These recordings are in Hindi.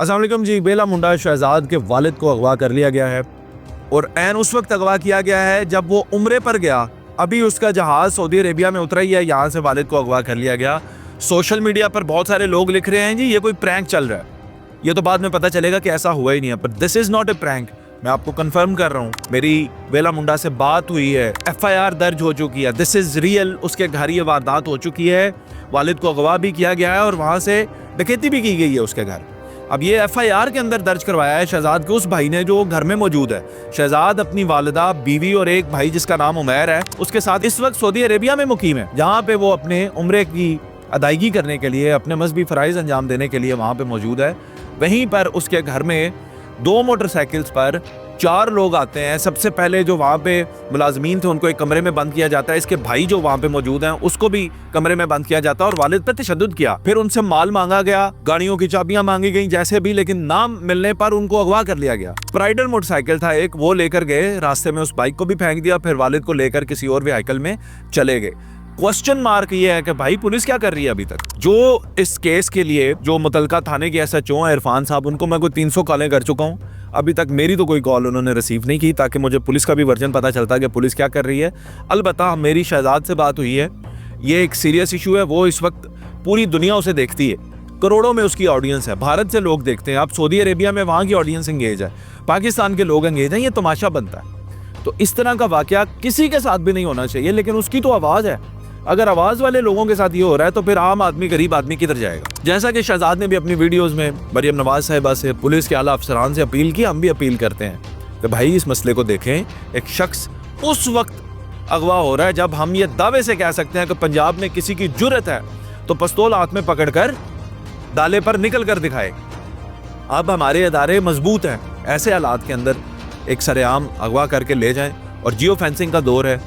अस्सलाम वालेकुम जी। बेला मुंडा शहजाद के वालिद को अगवा कर लिया गया है और ऐन उस वक्त अगवा किया गया है जब वो उम्रे पर गया। अभी उसका जहाज सऊदी अरेबिया में उतरा ही है, यहाँ से वालिद को अगवा कर लिया गया। सोशल मीडिया पर बहुत सारे लोग लिख रहे हैं जी ये कोई प्रैंक चल रहा है। ये तो बाद में पता चलेगा कि ऐसा हुआ ही नहीं है, पर this is not a prank. मैं आपको कंफर्म कर रहा हूँ, मेरी बेला मुंडा से बात हुई है, FIR दर्ज हो चुकी है, दिस इज रियल। उसके घर ये वारदात हो चुकी है, वालिद को अगवा भी किया गया है और वहाँ से डकैती भी की गई है उसके घर। अब ये FIR के अंदर दर्ज करवाया है शहजाद के उस भाई ने जो घर में मौजूद है। शहजाद अपनी वालिदा, बीवी और एक भाई जिसका नाम उमैर है उसके साथ इस वक्त सऊदी अरेबिया में मुकीम है, जहाँ पे वो अपने उम्रे की अदायगी करने के लिए, अपने मजहबी फ़राइज़ अंजाम देने के लिए वहाँ पे मौजूद है। वहीं पर उसके घर में 2 मोटरसाइकिल्स पर 4 लोग आते हैं। सबसे पहले जो वहाँ पे मुलाजमीन थे उनको एक कमरे में बंद किया जाता है, इसके भाई जो वहाँ पे मौजूद हैं उसको भी कमरे में बंद किया जाता है और वालिद पे तशद्दुद किया। फिर उनसे माल मांगा गया, गाड़ियों की चाबियां मांगी गई जैसे भी, लेकिन नाम मिलने पर उनको अगवा कर लिया गया। प्राइडर मोटरसाइकिल था एक, वो लेकर गए, रास्ते में उस बाइक को भी फेंक दिया, फिर वालिद को लेकर किसी और व्हीकल में चले गए। क्वेश्चन मार्क ये है कि भाई पुलिस क्या कर रही है अभी तक? जो इस केस के लिए जो मुतलका थाने के SHO हैं इरफान साहब, उनको मैं कोई 300 कॉलें कर चुका हूँ, अभी तक मेरी तो कोई कॉल उन्होंने रिसीव नहीं की, ताकि मुझे पुलिस का भी वर्जन पता चलता कि पुलिस क्या कर रही है। अलबत्ता मेरी शहजाद से बात हुई है, ये एक सीरियस इशू है, वो इस वक्त पूरी दुनिया उसे देखती है, करोड़ों में उसकी ऑडियंस है, भारत से लोग देखते हैं। अब सऊदी अरेबिया में वहाँ की ऑडियंस एंगेज है, पाकिस्तान के लोग एंगेज हैं, ये तमाशा बनता है। तो इस तरह का वाकया किसी के साथ भी नहीं होना चाहिए, लेकिन उसकी तो आवाज़ है। अगर आवाज़ वाले लोगों के साथ ये हो रहा है तो फिर आम आदमी, गरीब आदमी किधर जाएगा? जैसा कि शहजाद ने भी अपनी वीडियोस में मरियम नवाज साहिबा से, पुलिस के आला अफसरान से अपील की, हम भी अपील करते हैं कि भाई इस मसले को देखें। एक शख्स उस वक्त अगवा हो रहा है जब हम ये दावे से कह सकते हैं कि पंजाब में किसी की जुर्रत है तो पिस्तौल हाथ में पकड़कर डाले पर निकल कर दिखाए। अब हमारे अदारे मजबूत हैं, ऐसे हालात के अंदर एक सरेआम अगवा करके ले जाएं। और जियो फेंसिंग का दौर है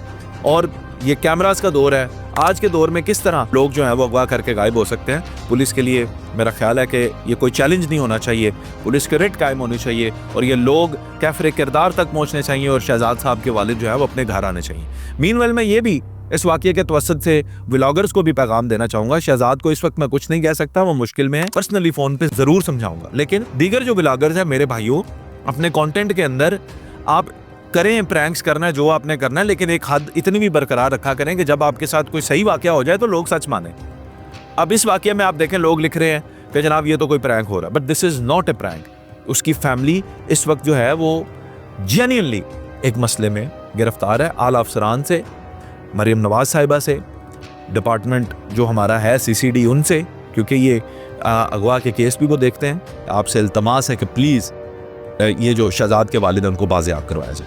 और ये कैमरास का दौर है। आज के दौर में किस तरह लोग जो हैं वो अगवा करके गायब हो सकते हैं? पुलिस के लिए मेरा ख्याल है कि ये कोई चैलेंज नहीं होना चाहिए, पुलिस के रेट कायम होनी चाहिए और ये लोग कैफरे किरदार तक पहुंचने चाहिए और शहजाद साहब के वालिद जो है वो अपने घर आने चाहिए। मीनवेल मैं ये भी इस वाक़ये के तवस्सुत से व्लॉगर्स को भी पैगाम देना चाहूँगा। शहजाद को इस वक्त मैं कुछ नहीं कह सकता, वो मुश्किल में है, पर्सनली फ़ोन पर ज़रूर समझाऊँगा, लेकिन दीगर जो व्लॉगर्स हैं मेरे भाइयों, अपने कॉन्टेंट के अंदर आप करें, प्रैंक्स करना है जो आपने करना है, लेकिन एक हद इतनी भी बरकरार रखा करें कि जब आपके साथ कोई सही वाकया हो जाए तो लोग सच माने। अब इस वाकये में आप देखें लोग लिख रहे हैं कि जनाब ये तो कोई प्रैंक हो रहा है, but this is not a prank. उसकी फैमिली इस वक्त जो है वो जेन्युइनली एक मसले में गिरफ्तार है, आला अफसरान से, मरियम नवाज साहिबा से, डिपार्टमेंट जो हमारा है CCD उनसे, क्योंकि ये अगवा के केस भी वो देखते हैं। आपसे इल्तमास है कि प्लीज़ ये जो शहजाद के वालिद उनको बाज़ेआब करवाया जाए।